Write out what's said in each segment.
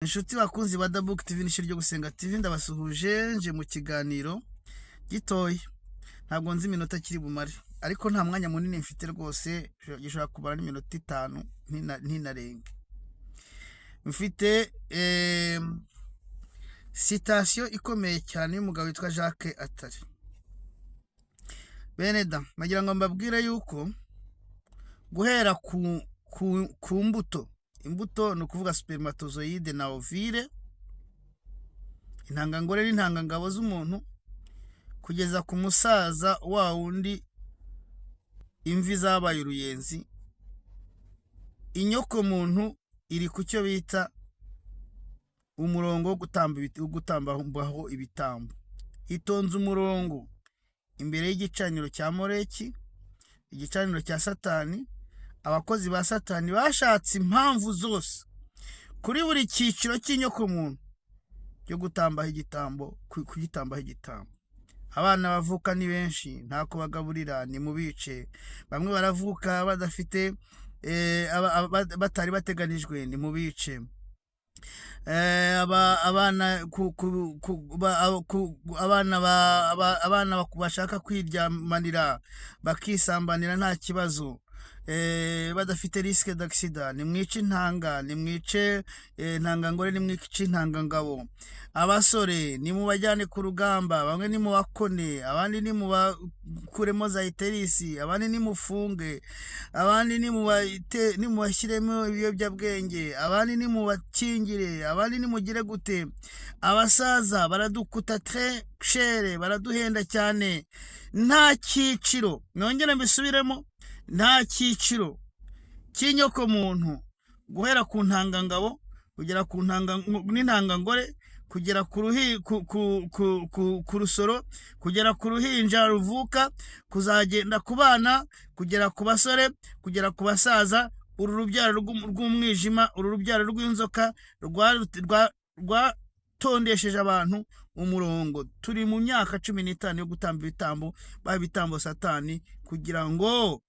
inshuti bakunzi ba Dabook TV n'ishuri ryo gusenga TV, ndabasuhuje nje mu kiganiro gitoya. Ntabwo nzi iminota kiri bumare, ariko nta mwanya munini mfite rwose, gishobora kubara n'iminota 5 ntinarenge. Mfite citation ikomeye cyane y'umugabo witwa Jacques Attali. Beneda, nagira ngo mbabwire yuko guhera ku mbuto, imbuto ni ukuvuga spermatozoide na ovule, intangangore n'intangangabo z'umuntu, kugeza ku musaza wa wundi imvi zabaye uruyenzi, inyoko muntu iri ku cyo bita umurongo wo gutambaho ibitambo. Itonze umurongo imbere y'igicaniro cya Moleki, igicaniro cya Satani. Abakozi ba Satani bashatse impamvu zose kuri buri cyiciro cy'inyoko muntu yo gutambaho igitambo, kugitambaho igitambo. Abana bavuka ni benshi, ntako bagaburira, ni mu bice. Bamwe baravuka badafite batari bateganijwe, ni mu bice. Abana bashaka kwiryamanira bakisambanira nta kibazo, badafite risque d'accident, ni mwice intanga, ni mwice intangangore, ni mwice intangangabo. Abasore ni mu bajyane ku rugamba, bamwe ni mu bakone, abandi ni mu bakuremo za iterisi, abandi ni mufunge, abandi ni mu bashyiremo ibiyobyabwenge, abandi ni mu bakingire, abandi ni mugire gute. Abasaza baradukuta très cher, baraduhenda cyane. Nta cyiciro, nongera mbisubiremo, nta cyiciro cy'inyoko muntu guhera ku ntangangabo kugera ku n'intangangore, kugera ku rusoro, kugera ku ruhinja ruvuka, kuzagenda ku bana, kugera ku basore, kugera ku basaza. Uru rubyaro rw'umwijima, uru rubyaro rw'inzoka rwatondesheje abantu umurongo. Turi mu myaka 15 yo gutamba ibitambo, ibitambo Satani, kugira ngo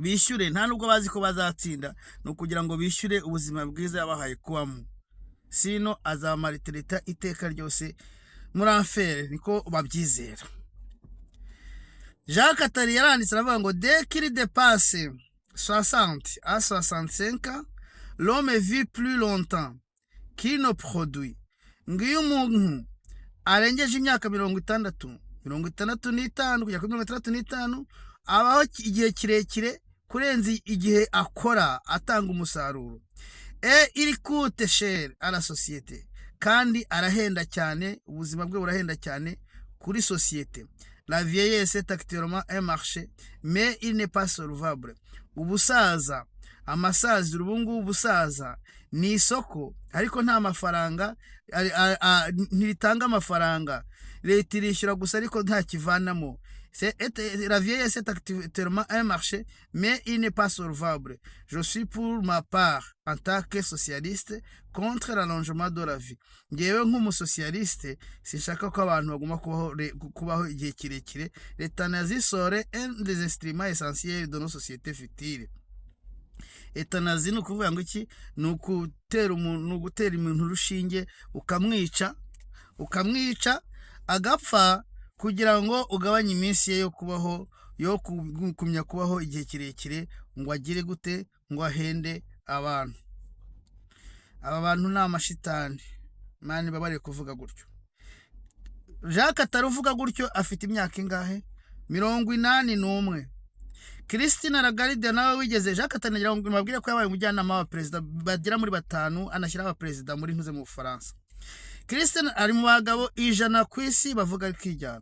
bishyure. Nta nubwo bazi ko bazatsinda, no kugira ngo bishyure ubuzima bwiza yabahaye kubamo, sino azamaritirita iteka ryose muri affaire, niko babyizera. Jacques Attali yaranditse aravuga ngo dès qu'il dépasse 60 à 65 ans, l'homme vit plus longtemps qu'il ne produit. Ngiyo umuntu arengeje imyaka 65 kugera kuri 65, abaho igihe kirekire kurenza igihe akora atanga umusaruro. Il coûte cher à la société, kandi arahenda cyane, ubuzima bwe burahenda cyane kuri société. La vieillesse est actuellement un marché, mais il n'est pas solvable. Ubusaza, amasaziro, ubungubu ubusaza ni isoko, ariko nta mafaranga, ntitanga amafaranga. Leta irishyura gusa ariko nta kivanamo. La vieillesse est actuellement un marché, mais il n'est pas solvable. Je suis pour ma part, en tant que socialiste, contre l'allongement de la vie. Ngewe nk'umusocialiste sinshaka ko abantu baguma kubaho igihe kirekire. L'euthanasie serait un des instruments essentiels de nos sociétés futures. Euthanasie ni ukuvuga ngo iki? Ni ugutera umuntu urushinge ukamwica agapfa, kugira ngo ugabanye iminsi ye yo kubaho, yo kumya kubaho igihe kirekire, ngo agire gute, ngo ahende abantu. Aba bantu ni amashitani, mani babare kuvuga gutyo. Jacques Attali uvuga gutyo afite imyaka ingahe? 81. Christine Lagarde nawe wigeze, Jacques Attali nagira ngo mbabwire ko yabaye umujyanama wa perezida bagera muri 5, anashyira aba perezida muri ntuze mu Bufaransa. Christine ari mu bagabo 100 ku isi bavuga kwijyana.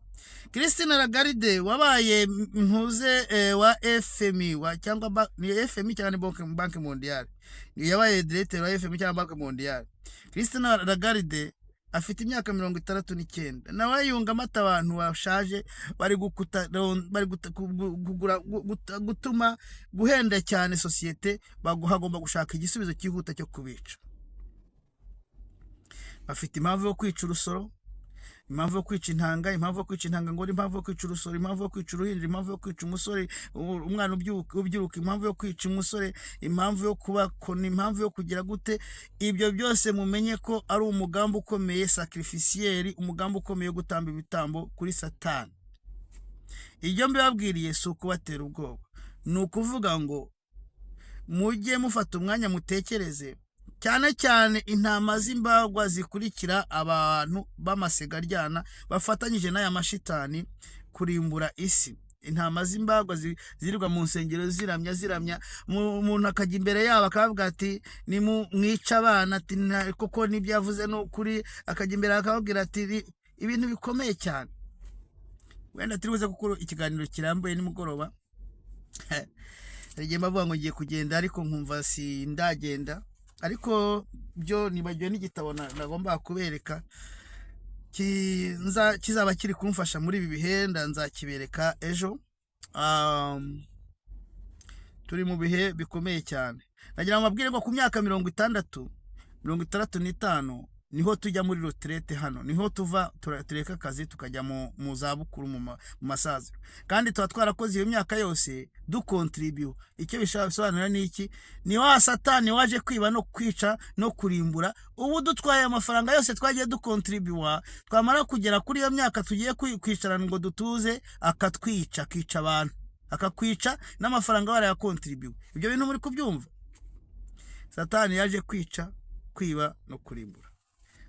Christine Lagarde wabaye ntuze wa FMI, cyangwa ni FMI cyangwa Banque Mondiale, yabaye directeur wa FMI cyangwa Banque Mondiale. Christine Lagarde afite imyaka 69, nawe yungamo abantu bashaje bari gutuma guhenda cyane societe, hagomba gushaka igisubizo cyihuta cyo kubica. Bafite impamvu yo kwica urusoro, impamvu yo kwica intanga, impamvu yo kwica intangangore, impamvu yo kwica urusoro, impamvu yo kwica uruhinja, impamvu yo kwica umusore, umwana ubyiruka, impamvu yo kwica umusore, impamvu yo kubakona, impamvu yo kugira gute. Ibyo byose mumenye ko ari umugambi ukomeye sacrificiel, umugambi ukomeye wo gutamba ibitambo kuri Satani. Ibyo mbibabwiriye si ukubatera ubwoba, ni ukuvuga ngo mujye mufata umwanya mutekereze, cyane cyane intama z'imbagwa zikurikira abantu b'amasegaryana bafatanyije n'aya mashitani kurimbura isi. Intama z'imbagwa zirirwa mu nsengero ziramya, umuntu akajya imbere yabo akavuga ati ni mwica abana, ati koko nibyo yavuze ni ukuri, akajya imbere akababwira ati ibintu bikomeye cyane. Wenda turibuze gukora ikiganiro kirambuye nimugoroba. Rigiye mbavuga ngo ngiye kugenda ariko nkumva si ndagenda, ariko byo nibagiwe n'igitabo nagomba kubereka kizaba kiri kumfasha muri ibi bihe, nzakibereka ejo. Turi mu bihe bikomeye cyane. Nagira ngo mbabwire ko ku myaka 65 niho tujya muri retraite hano, niho tuva tureka akazi tukajya mu zabukuru mu masaziro, kandi tuba twarakoze iyo myaka yose dukontribute. Icyo bisobanura ni iki? Ni wa Satani waje kwiba no kwica no kurimbura. Ubu dutwaye amafaranga yose twagiye dukontribute, twamara kugera kuri iyo myaka tugiye kwicarana ngo dutuze, akatwica, akica abantu, akakwica n'amafaranga barayakontribute. Ibyo bintu muri kubyumva? Satani yaje kwica, kwiba no kurimbura.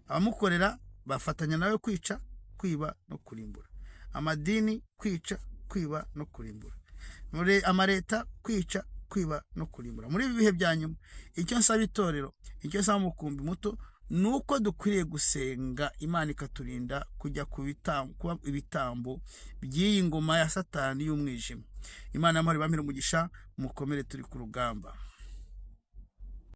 Abamukorera bafatanya nawe kwica, kwiba no kurimbura. Amadini kwica, kwiba no kurimbura. Muri amareta kwica, kwiba no kurimbura. Muri ibi bihe bya nyuma, icyo nsaba itorero, icyo nsaba umukumbi muto, nuko dukwiriye gusenga Imana ikaturinda kujya kuba ibitambo by'iyi ngoma ya Satani y'umwijima. Imana y'amahoro ibamire umugisha, mukomere, turi ku rugamba.